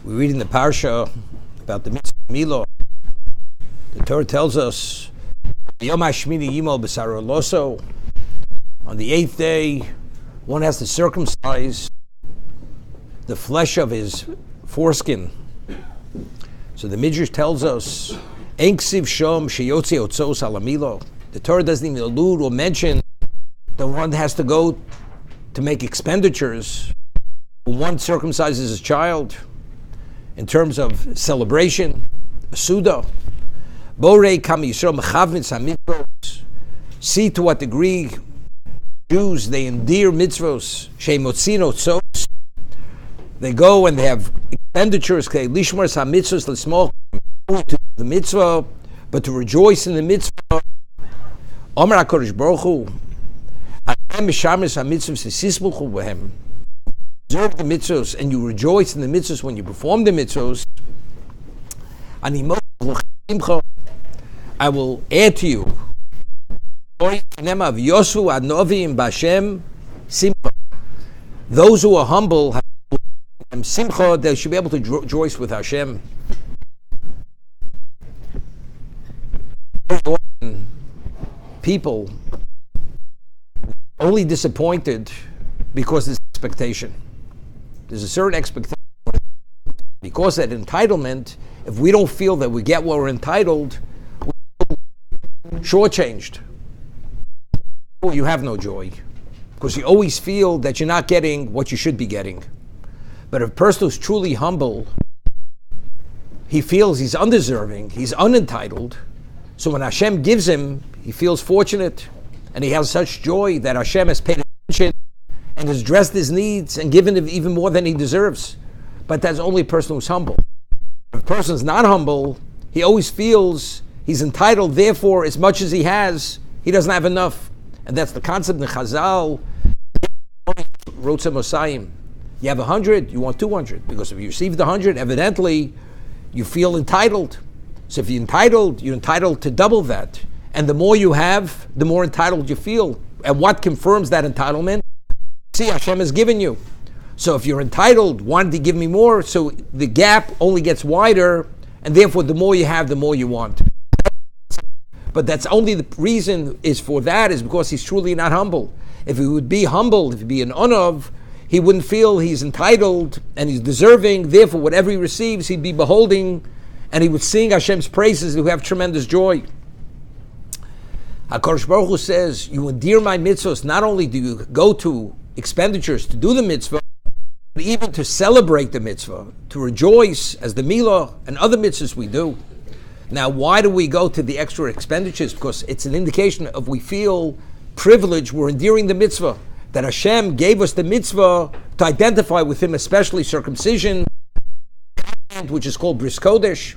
We read in the parsha about the mitzvah Milo. The Torah tells us, Yom HaShmini Yimol B'Saro Loso. On the 8th day, one has to circumcise the flesh of his foreskin. So the Midrash tells us, Ein ksiv shom sheyotzi otzos ala Milo. The Torah doesn't even allude or mention that one has to go to make expenditures when one circumcises his child in terms of celebration, a suda. Borei kam Yisrael mechavnitz hamitzvos. See to what degree Jews, they endear mitzvos. Sheimotzin otzos. They go and they have expenditures, lishmar hamitzvos l'smol, to the mitzvah, but to rejoice in the mitzvah. Omer HaKadosh Baruch Hu, Atem mishamis hamitzvos esismuchu b'hem. Observe the mitzvos and you rejoice in the mitzvos when you perform the mitzvos. I will add to you. Those who are humble have simcha, they should be able to rejoice with Hashem. People only disappointed because there's expectation. There's a certain expectation. Because that entitlement, if we don't feel that we get what we're entitled, we're shortchanged. You have no joy. Because you always feel that you're not getting what you should be getting. But if a person who's truly humble, he feels he's undeserving, he's unentitled. So when Hashem gives him, he feels fortunate. And he has such joy that Hashem has paid attention and has addressed his needs and given him even more than he deserves. But that's only a person who's humble. If a person's not humble, he always feels he's entitled, therefore, as much as he has, he doesn't have enough. And that's the concept in Chazal. You have 100, you want 200. Because if you received 100, evidently, you feel entitled. So if you're entitled to double that. And the more you have, the more entitled you feel. And what confirms that entitlement? See, Hashem has given you. So if you're entitled, wanted to give me more, so the gap only gets wider, and therefore the more you have, the more you want. But that's only the reason is because he's truly not humble. If he would be humble, if he'd be an unav, he wouldn't feel he's entitled and he's deserving. Therefore, whatever he receives, he'd be beholding, and he would sing Hashem's praises. He would have tremendous joy. HaKadosh Baruch Hu says, you endear my mitzvahs. Not only do you go to expenditures to do the mitzvah, but even to celebrate the mitzvah, to rejoice as the milah and other mitzvahs we do. Now, why do we go to the extra expenditures? Because it's an indication of we feel privileged, we're endearing the mitzvah, that Hashem gave us the mitzvah to identify with him, especially circumcision, which is called bris kodesh.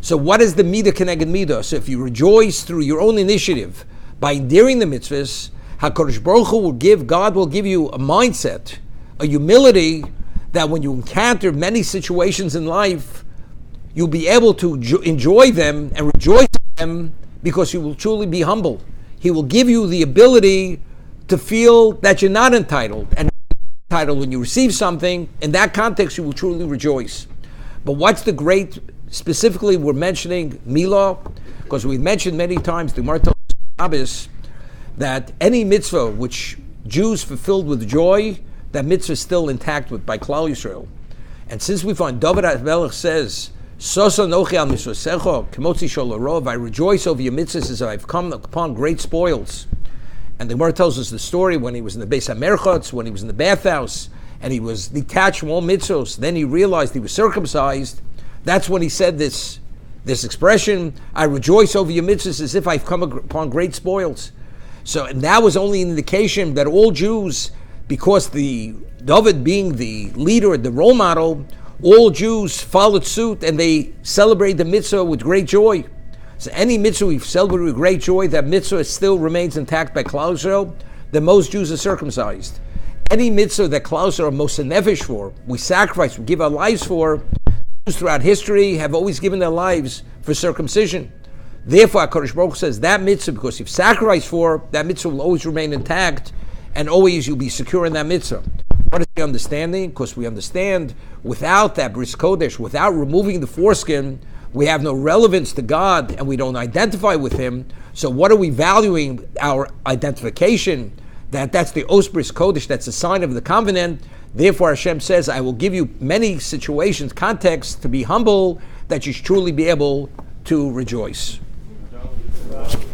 So what is the midah keneged midah? So if you rejoice through your own initiative by endearing the mitzvahs, HaKadosh Baruch Hu God will give you a mindset, a humility, that when you encounter many situations in life, you'll be able to enjoy them and rejoice in them because you will truly be humble. He will give you the ability to feel that you're not entitled. And entitled when you receive something, in that context you will truly rejoice. But what's the great, specifically we're mentioning milah, because we've mentioned many times, the Gemara tells us that any mitzvah which Jews fulfilled with joy, that mitzvah is still intact by Klal Yisrael. And since we find David HaMelech says, Sosa nochi al misvasecho, kemotzi sholorov, I rejoice over your mitzvahs as I've come upon great spoils. And the Gemara tells us the story when he was in the Beis HaMerchotz, when he was in the bathhouse, and he was detached from all mitzvahs. Then he realized he was circumcised. That's when he said this expression, I rejoice over your mitzvahs as if I've come upon great spoils. So, and that was only an indication that all Jews, because the David being the leader, the role model, all Jews followed suit and they celebrate the mitzvah with great joy. So any mitzvah we celebrate with great joy, that mitzvah still remains intact by Klal Yisrael, that most Jews are circumcised. Any mitzvah that Klal Yisrael are most nefesh for, we sacrifice, we give our lives for, Jews throughout history have always given their lives for circumcision. Therefore, HaKadosh Baruch Hu says that mitzvah, because you've sacrificed for, that mitzvah will always remain intact, and always you'll be secure in that mitzvah. What is the understanding? Because we understand without that bris kodesh, without removing the foreskin, we have no relevance to God and we don't identify with Him. So what are we valuing? Our identification, that's the os bris kodesh, that's a sign of the covenant. Therefore Hashem says, I will give you many situations, contexts to be humble, that you should truly be able to rejoice.